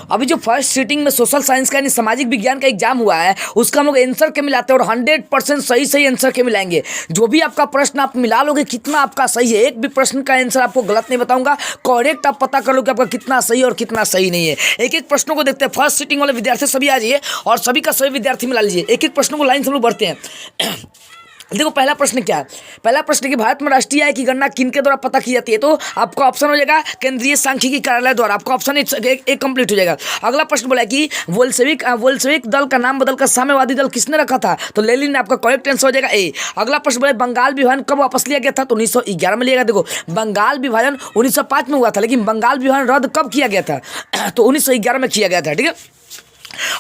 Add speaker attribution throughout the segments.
Speaker 1: अभी जो first seating में सोशल साइंस का यानी सामाजिक विज्ञान का एग्जाम हुआ है उसका हम लोग आंसर के मिलाते हैं और 100% सही सही आंसर के मिलाएंगे। जो भी आपका प्रश्न आप मिला लोगे कितना आपका सही है, एक भी प्रश्न का आंसर आपको गलत नहीं बताऊंगा, करेक्ट आप पता कर लो कि आपका कितना सही और कितना सही नहीं है। एक एक प्रश्नों को देखते हैं। फर्स्ट सीटिंग वाले विद्यार्थी सभी आ जाइए और सभी का सभी विद्यार्थी मिला लीजिए। एक एक प्रश्नों को लाइन से हम लोग बढ़ते हैं। देखो पहला प्रश्न क्या है। पहला प्रश्न कि भारत में राष्ट्रीय आय की गणना किनके द्वारा पता की जाती है। तो आपका ऑप्शन हो जाएगा केंद्रीय सांख्यिकी कार्यालय द्वारा। आपका ऑप्शन एक कंप्लीट हो जाएगा। अगला प्रश्न बोला कि बोल्शेविक दल का नाम बदलकर साम्यवादी दल किसने रखा था। तो लेनिन ने। आपका करेक्ट आंसर हो जाएगा ए। अगला प्रश्न बोला बंगाल विभाजन कब वापस लिया गया था। तो 1911 में लिया गया। देखो बंगाल विभाजन 1905 में हुआ था लेकिन बंगाल विभाजन रद्द कब किया गया था। तो 1911 में किया गया था। ठीक है।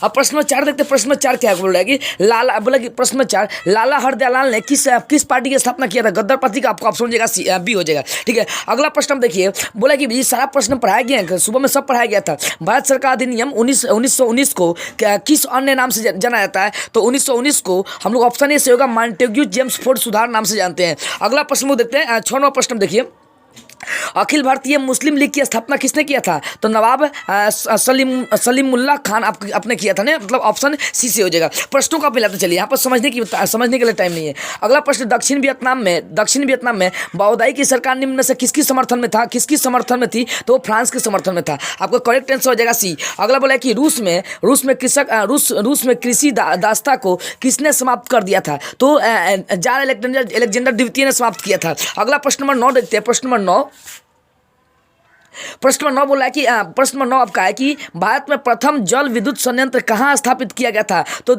Speaker 1: अब प्रश्न नंबर 4 देखते हैं। प्रश्न नंबर 4 क्या बोल रहा है कि प्रश्न नंबर 4 लाला हरदयालाल ने किस पार्टी की स्थापना किया था। गद्दार पार्टी का। आपका ऑप्शन हो जाएगा बी हो जाएगा। ठीक है। अगला प्रश्न हम देखिए बोला कि ये सारा प्रश्न पढ़ाया गया है, सुबह में सब पढ़ाया गया था। भारत सरकार अधिनियम 1919 को किस अन्य नाम से जाना जाता है। तो 1919 को हम लोग ऑप्शन ए से होगा मॉन्टेग्यू जेम्स फोर्ड सुधार नाम से जानते हैं। अगला प्रश्न देखते हैं। 6 नंबर प्रश्न देखिए अखिल भारतीय मुस्लिम लीग की स्थापना किसने किया था। तो नवाब सलीमुल्लाह खान आपने किया था ना। मतलब ऑप्शन सी से हो जाएगा। प्रश्नों का मिलाते चलिए, यहाँ पर समझने के लिए टाइम नहीं है। अगला प्रश्न दक्षिण वियतनाम में बौदाई की सरकार निम्न में से किसकी समर्थन में समर्थन में थी। तो फ्रांस के समर्थन में था। आपका करेक्ट आंसर हो जाएगा सी। अगला बोला कि रूस में कृषि दास्ता को किसने समाप्त कर दिया था। तो जार अलेक्जेंडर द्वितीय ने समाप्त किया था। अगला प्रश्न नंबर 9 देखते हैं। प्रश्न नंबर 9 बोला है कि प्रश्न नंबर 9 आपका है कि भारत में प्रथम जल विद्युत संयंत्र कहाँ स्थापित किया गया था। तो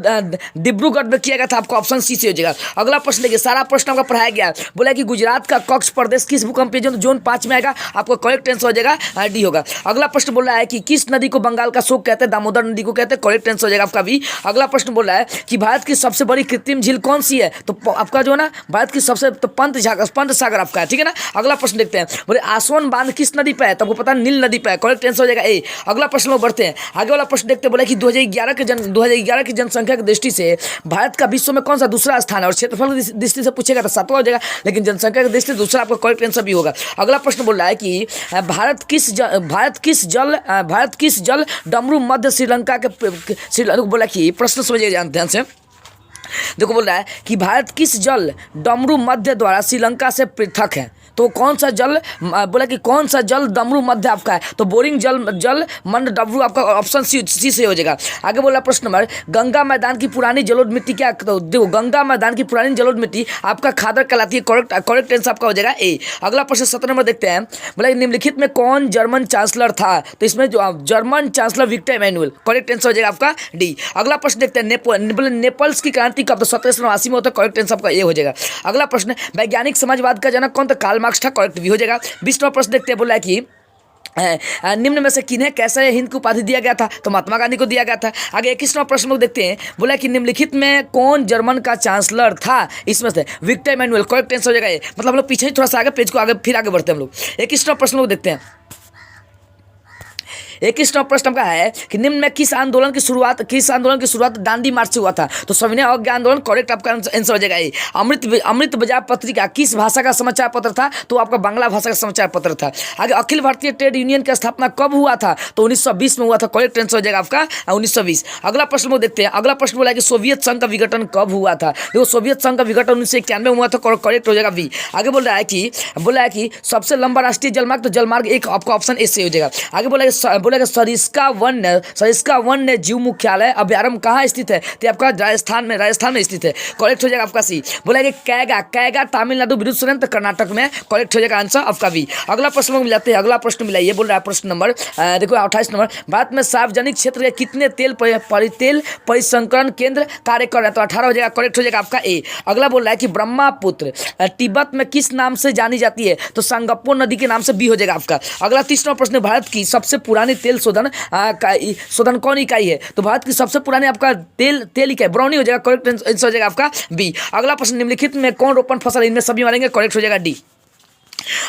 Speaker 1: डिब्रूगढ़ में किया गया था। आपका ऑप्शन सी से हो जाएगा। अगला प्रश्न देखिए, सारा प्रश्न आपका पढ़ाया गया। बोला कि गुजरात का कच्छ प्रदेश किस भूकंपीय जोन 5 में आएगा। आपका करेक्ट आंसर हो जाएगा डी होगा। अगला प्रश्न बोल रहा है कि किस नदी को बंगाल का शोक कहते हैं। दामोदर नदी को कहते हैं। करेक्ट आंसर हो जाएगा आपका भी। अगला प्रश्न बोल रहा है कि भारत की सबसे बड़ी कृत्रिम झील कौन सी है। तो आपका जो है ना भारत की सबसे पंत सागर आपका है। ठीक है ना। अगला प्रश्न देखते हैं। बोले आसवन बांध किस नदी पर है। तो आपको पता नील नदी पर। करेक्ट आंसर हो जाएगा ए। अगला प्रश्न में बढ़ते हैं। आगे वाला प्रश्न देखते हैं। बोला कि 2011 की जनसंख्या की दृष्टि से भारत का विश्व में कौन सा दूसरा स्थान है। और क्षेत्रफल की दृष्टि से पूछेगा तो 7वां हो जाएगा लेकिन जनसंख्या की दृष्टि से दूसरा आपका करेक्ट आंसर भी होगा। अगला प्रश्न बोल रहा है कि भारत किस जल डमरू मध्य श्रीलंका के बोला कि प्रश्न समझिए जानते हैं। देखो बोल रहा है कि भारत किस जल डमरू मध्य द्वारा श्रीलंका से पृथक है। तो कौन सा जल बोला कि कौन सा जल डमरू मध्य आपका है। तो बोरिंग जल मंड डमरू आपका ऑप्शन सी से हो जाएगा। आगे बोला प्रश्न नंबर गंगा मैदान की पुरानी जलोढ़ मिट्टी क्या। तो देखो गंगा मैदान की पुरानी जलोढ़ मिट्टी आपका खादर कहलाती है। करेक्ट आंसर आपका हो जाएगा ए। अगला प्रश्न 17 नंबर देखते हैं। बोला निम्नलिखित में कौन जर्मन चांसलर था। तो इसमें जो German chancellor Victor Emmanuel. Correct answer हो जाएगा आपका डी। अगला प्रश्न देखते हैं नेपल्स की क्रांति कब। तो 1789 में होता है। करेक्ट आंसर आपका ए हो जाएगा। अगला प्रश्न वैज्ञानिक समाजवाद का जनक कौन। तो कार्ल मार्क्स था। करेक्ट भी हो जाएगा। 20वां प्रश्न देखते हैं। बोला है कि निम्न में से किन्हें कैसे हिंद की उपाधि दिया गया था। तो महात्मा गांधी को दिया गया था। आगे 21वां प्रश्न लोग देखते हैं। बोला कि निम्नलिखित में कौन जर्मन का चांसलर था। इसमें से विक्टर इमैनुअल। करेक्ट आंसर हो जाएगा ये। मतलब हम लोग पीछे थोड़ा सा आगे पेज को फिर आगे बढ़ते हैं हम लोग। 21वां प्रश्न लोग देखते हैं। 21वां प्रश्न का है कि निम्न में किस आंदोलन की शुरुआत दांडी मार्च से हुआ था। तो सविनय अवज्ञा आंदोलन। करेक्ट आपका आंसर हो जाएगा ये। अमृत बाजार पत्रिका किस भाषा का समाचार पत्र था। तो आपका बांग्ला भाषा का समाचार पत्र था। आगे अखिल भारतीय ट्रेड यूनियन की स्थापना कब हुआ था। तो 1920 में हुआ था। करेक्ट आंसर हो जाएगा आपका 1920। अगला प्रश्न को देखते हैं। अगला प्रश्न बोला कि सोवियत संघ का विघटन कब हुआ था। देखो सोवियत संघ का विघटन 1991 में हुआ था। करेक्ट हो जाएगा बी। आगे बोला है कि सबसे लंबा राष्ट्रीय जलमार्ग। तो जलमार्ग एक आपका ऑप्शन ए से हो जाएगा। आगे बोला सरिस्का वन्य जीव मुख्यालय अभ्यारण्य कहाँ स्थित है। तो आपका राजस्थान में स्थित है। करेक्ट हो जाएगा आपका सी। बोला कि कैगा तमिलनाडु विद्युत संयंत्र कर्नाटक में। करेक्ट हो जाएगा आंसर आपका बी। अगला प्रश्न मिलाते हैं। अगला प्रश्न मिलाइए। बोल रहा है प्रश्न नंबर देखो 28 नंबर भारत में सार्वजनिक क्षेत्र के कितने तेल परिसंकरण केंद्र कार्य कर रहे हैं। तो 18 हो जाएगा। करेक्ट हो जाएगा आपका ए। अगला बोल रहा है कि ब्रह्मपुत्र तिब्बत में किस नाम से जानी जाती है। तो संगप्पो नदी के नाम से बी हो जाएगा आपका। अगला 30वां प्रश्न भारत की सबसे पुरानी तेल शोधन कौन इकाई है। तो भारत की सबसे पुरानी आपका तेल इकाई ब्राउनी हो जाएगा। करेक्ट आंसर हो जाएगा आपका बी। अगला प्रश्न निम्नलिखित में कौन रोपण फसल। इनमें सभी मारेंगे। करेक्ट हो जाएगा डी।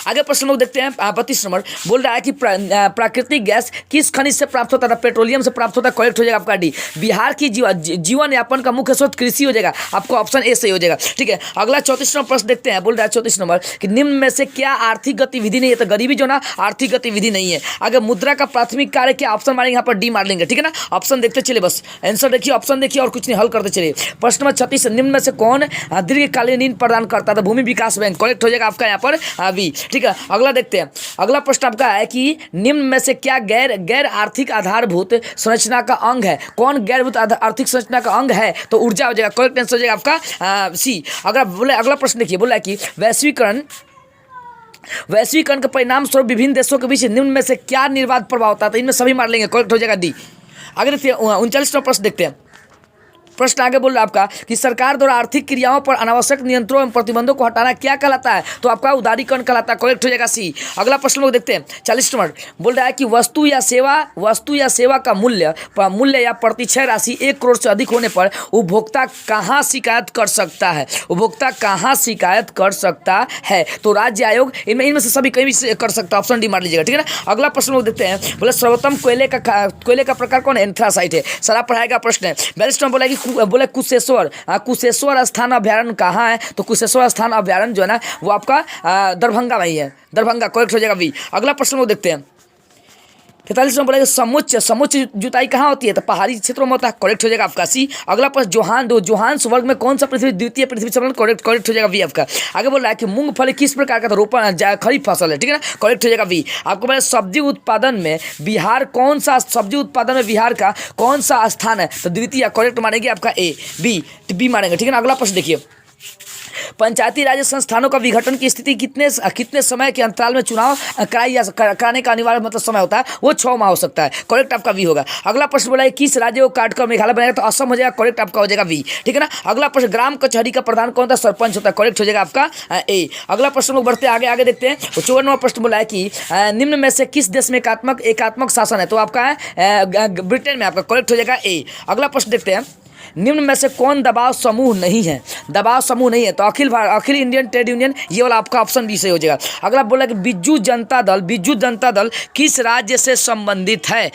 Speaker 1: आगे प्रश्न लोग देखते हैं 32 नंबर बोल रहा है कि प्राकृतिक गैस किस खनिज से प्राप्त होता था? पेट्रोलियम से प्राप्त होता है। करेक्ट हो जाएगा आपका डी। बिहार की जीवन यापन का मुख्य स्रोत कृषि हो जाएगा, आपको ऑप्शन ए सही हो जाएगा। ठीक है, अगला 34 नंबर प्रश्न देखते हैं। बोल रहा है 34 नंबर कि निम्न में से क्या आर्थिक गतिविधि नहीं है? तो गरीबी जो ना आर्थिक गतिविधि नहीं है। आगे मुद्रा का प्राथमिक कार्य क्या? ऑप्शन मारेंगे यहाँ पर डी मार लेंगे। ठीक है ना, ऑप्शन देखते चलिए, बस आंसर देखिए, ऑप्शन देखिए और कुछ नहीं, हल करते चलिए। प्रश्न नंबर 36 निम्न में से कौन दीर्घकालीन ऋण प्रदान करता था? भूमि विकास बैंक। करेक्ट हो जाएगा आपका यहाँ पर बी। ठीक है, अगला देखते हैं। अगला प्रश्न आपका है कि निम्न में से क्या गैर आर्थिक आधारभूत संरचना का अंग है? कौन गैर आर्थिक संरचना का अंग है? तो ऊर्जा हो जाएगा। करेक्ट आंसर हो जाएगा आपका सी। अगर बोले अगला प्रश्न देखिए, बोला कि वैश्वीकरण के परिणाम स्वरूप विभिन्न देशों के बीच निम्न में से क्या निर्बाध प्रभाव होता है? तो इनमें सभी मार लेंगे। करेक्ट हो जाएगा डी। आगे देखते हैं 39वां प्रश्न देखते हैं। प्रश्न आगे बोल रहा है आपका कि सरकार द्वारा आर्थिक क्रियाओं पर अनावश्यक नियंत्रणों एवं प्रतिबंधों को हटाना क्या कहलाता है? तो आपका उदारीकरण कहलाता है। करेक्ट हो जाएगा सी। अगला प्रश्न लोग देखते हैं 40 नंबर बोल रहा है कि वस्तु या सेवा का मूल्य या प्रतिक्षय राशि 1 करोड़ से अधिक होने पर उपभोक्ता कहाँ शिकायत कर सकता है? उपभोक्ता कहाँ शिकायत कर सकता है? तो राज्य आयोग, इनमें से सभी कहीं भी कर सकता है। ऑप्शन डी मार लीजिएगा। ठीक है ना, अगला प्रश्न लोग देखते हैं। बोले सर्वोत्तम कोयले का प्रकार कौन है? एंथ्रासाइट है। सारा पढ़ाई का प्रश्न है। 42 नंबर बोला कि बोले कुशेश्वर स्थान अभ्यारण्य कहाँ है? तो कुशेश्वर स्थान अभ्यारण्य जो है ना वो आपका दरभंगा में ही है। दरभंगा। करेक्ट हो जाएगा बी। अगला प्रश्न वो देखते हैं 43 नंबर बोलेगा समुच्च जुताई कहाँ होती है? तो पहाड़ी क्षेत्रों में होता है। करेक्ट हो जाएगा आपका सी। अगला प्रश्न जोहान्स वर्ग में कौन सा द्वितीय पृथ्वी संबंध? करेक्ट हो जाएगा बी आपका। आगे बोल रहा है कि मूंगफली किस प्रकार का रोपण खरीफ फसल है? ठीक है ना, करेक्ट हो जाएगा बी। आपको बोला सब्जी उत्पादन में बिहार का कौन सा स्थान है? तो द्वितीय। करेक्ट मानेंगे आपका ए। बी मानेंगे। ठीक है ना, अगला प्रश्न देखिए। पंचायती राज संस्थानों का विघटन की स्थिति कितने समय के अंतराल में चुनाव कराने का अनिवार्य मतलब समय होता है? वो 6 माह हो सकता है। करेक्ट आपका वी होगा। अगला प्रश्न बोला है किस राज्य को काटकर मेघालय बनाएगा? तो असम हो जाएगा। करेक्ट आपका हो जाएगा वी। ठीक है ना, अगला प्रश्न ग्राम कचहरी का प्रधान कौन होता है? सरपंच होता है। करेक्ट हो जाएगा आपका ए। अगला प्रश्न लोग बढ़ते आगे देखते हैं। 54 नंबर प्रश्न बोला है कि निम्न में से किस देश में एकात्मक शासन है? तो आपका है ब्रिटेन में आपका। करेक्ट हो जाएगा ए। अगला प्रश्न देखते हैं। निम्न में से कौन दबाव समूह नहीं है? तो अखिल इंडियन ट्रेड यूनियन, ये वाला आपका ऑप्शन बी से हो जाएगा। अगला बोला कि बिज्जू जनता दल किस राज्य से संबंधित है?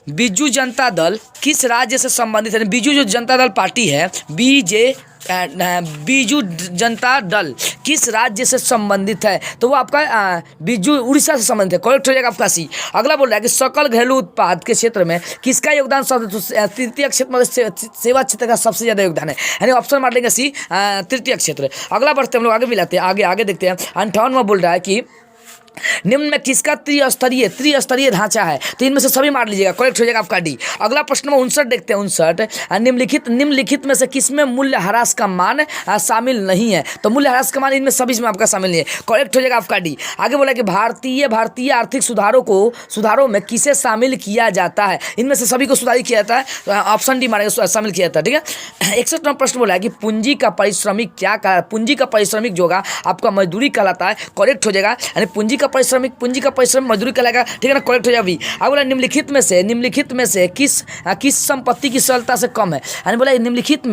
Speaker 1: बिज्जू जनता दल किस राज्य से संबंधित है? बिजू जो जनता दल पार्टी है, बीजू जनता दल किस राज्य से संबंधित है? तो वो आपका बीजू उड़ीसा से संबंधित है। करेक्ट हो जाएगा आपका सी। अगला बोल रहा है कि सकल घरेलू उत्पाद के क्षेत्र में किसका योगदान तृतीय क्षेत्र में सेवा क्षेत्र का सबसे ज्यादा योगदान है, यानी ऑप्शन मार लेंगे सी तृतीय क्षेत्र। अगला बढ़ते हम लोग आगे मिलाते हैं। आगे देखते हैं। 58वां बोल रहा है कि निम्न में किसका त्रिस्तरीय ढांचा है? तो इनमें से सभी मार लीजिएगा। करेक्ट हो जाएगा आपका डी। अगला प्रश्न में 59 देखते हैं। 59 निम्नलिखित में से किसमें मूल्य ह्रास का मान शामिल नहीं है? तो मूल्य ह्रास का मान इनमें सभी में आपका शामिल नहीं है। करेक्ट हो जाएगा आपका डी। आगे बोला कि भारतीय आर्थिक सुधारों में किसे शामिल किया जाता है? इनमें से सभी को सुधार किया जाता है। ऑप्शन डी मारेगा, शामिल किया जाता है। ठीक है, 61वां प्रश्न बोला है कि पूंजी का पारिश्रमिक जो होगा आपका मजदूरी कहलाता है। करेक्ट हो जाएगा, यानी पूंजी का परिश्रम मजदूरी कहलाएगा। ठीक है ना, करेक्ट हो जाएगा भी। अब बोला निम्नलिखित में से किस संपत्ति की तरलता से कम है? यानी बोला निम्नलिखित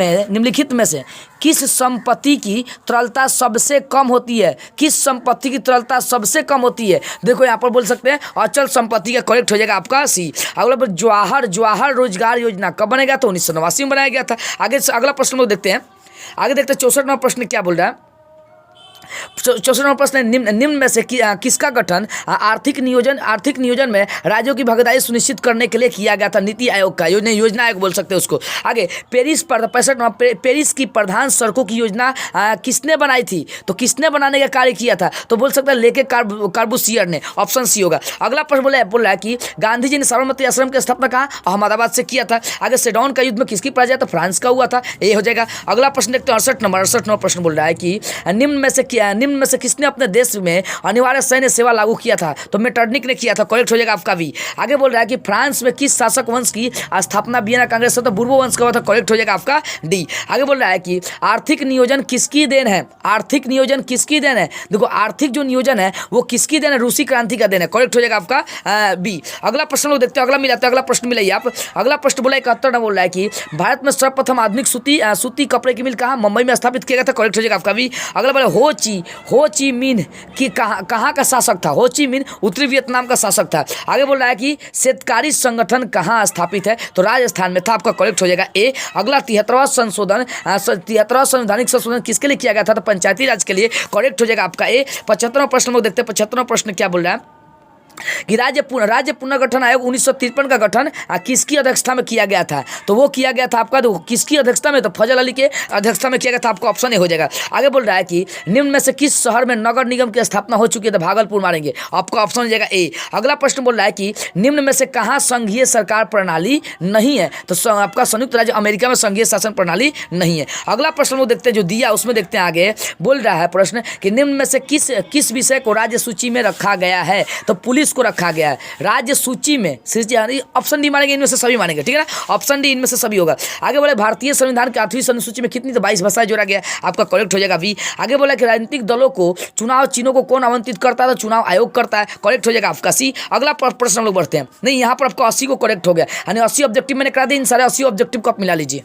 Speaker 1: में से किस संपत्ति की तरलता सबसे कम होती है? किस संपत्ति की तरलता सबसे कम होती है? देखो यहाँ पर बोल सकते हैं अचल संपत्ति का। करेक्ट हो जाएगा आपका सी। अगला जवाहर रोजगार योजना कब बनेगा? तो 1989 में बनाया गया था। आगे अगला प्रश्न लोग देखते हैं। 64वां प्रश्न क्या बोल रहा है? 64वां प्रश्न निम्न में से किसका गठन आर्थिक नियोजन में राज्यों की भागीदारी सुनिश्चित करने के लिए किया गया था? नीति आयोग का योजना आयोग बोल सकते हैं उसको। आगे पेरिस की प्रधान सड़कों की योजना किसने बनाई थी? तो किसने बनाने का कार्य किया था? तो बोल सकते हैं लेके कार्बूसियर ने। ऑप्शन सी होगा। अगला प्रश्न बोल रहा है कि गांधी जी ने साबरमती आश्रम की स्थापना कहाँ? अहमदाबाद से किया था। आगे सेडौन का युद्ध में किसकी पराजय? तो फ्रांस का हुआ था। ये हो जाएगा। अगला प्रश्न देखते हैं। 68 नंबर प्रश्न बोल रहा है कि निम्न में से किसने अपने देश में अनिवार्य सैन्य सेवा लागू किया था? तो मेटरनिक ने किया था। करेक्ट हो जाएगा आपका भी। आगे बोल रहा है कि फ्रांस में किस शासक वंश की स्थापना वियना कांग्रेस से? तो बुर्बो वंश का हुआ था। करेक्ट हो जाएगा आपका डी। आगे बोल रहा है कि आर्थिक नियोजन किसकी देन है? देखो आर्थिक जो नियोजन है वो किसकी देन है? रूसी क्रांति का देन है। करेक्ट हो जाएगा आपका बी। अगला प्रश्न लोग देखते हैं। अगला मिलाते हैं। अगला प्रश्न मिलाइए आप। अगला प्रश्न बोला 71 बोल रहा है कि भारत में सर्वप्रथम आधुनिक सूती कपड़े की मिल कहाँ? मुंबई में स्थापित किया गया था। करेक्ट हो जाएगा आपका भी। अगला बोला हो ची मिन की कहाँ का शासक था? हो ची मिन उत्तरी वियतनाम का शासक था। आगे बोल रहा है कि शेतकारी संगठन कहाँ स्थापित है? तो राजस्थान में था। आपका करेक्ट हो जाएगा ए। अगला 73वां संवैधानिक संशोधन किसके लिए किया गया था? तो पंचायती राज के लिए। करेक्ट हो जाएगा आपका ए। 75वां प्रश्न लोग देखते हैं। 75वां प्रश्न क्या बोल रहा है कि राज्य पुनर्गठन आयोग 1953 का गठन किसकी अध्यक्षता में किया गया था? तो वो किया गया था आपका, तो किसकी अध्यक्षता में? तो फजल अली के अध्यक्षता में किया गया था। आपका ऑप्शन ए हो जाएगा। आगे बोल रहा है कि निम्न में से किस शहर में नगर निगम की स्थापना हो चुकी है? तो भागलपुर मारेंगे। आपका ऑप्शन हो जाएगा ए। अगला प्रश्न बोल रहा है कि निम्न में से कहाँ संघीय सरकार प्रणाली नहीं है? तो आपका संयुक्त राज्य अमेरिका में संघीय शासन प्रणाली नहीं है। अगला प्रश्न वो देखते हैं जो दिया, उसमें देखते हैं आगे बोल रहा है प्रश्न कि निम्न में से किस विषय को राज्य सूची में रखा गया है? तो पुलिस को रखा गया है राज्य सूची में। ऑप्शन डी मानेंगे, इनमें से सभी मानेंगे, ठीक है ना। ऑप्शन डी इनमें से सभी होगा। आगे बोले भारतीय संविधान की 8वीं अनुसूची में कितनी? तो 22 भाषाएं जोड़ा गया। आपका करेक्ट हो जाएगा बी। आगे बोला कि राजनीतिक दलों को चुनाव चिन्हों को कौन आवंटित करता है? तो चुनाव आयोग करता है। करेक्ट हो जाएगा आपका सी। अगला प्रश्न हम लोग बढ़ते हैं। नहीं, यहाँ पर आपका 80 को करेक्ट हो गया, यानी 80 ऑब्जेक्टिव मैंने करा दिया। इन सारे 80 ऑब्जेक्टिव को आप मिला लीजिए।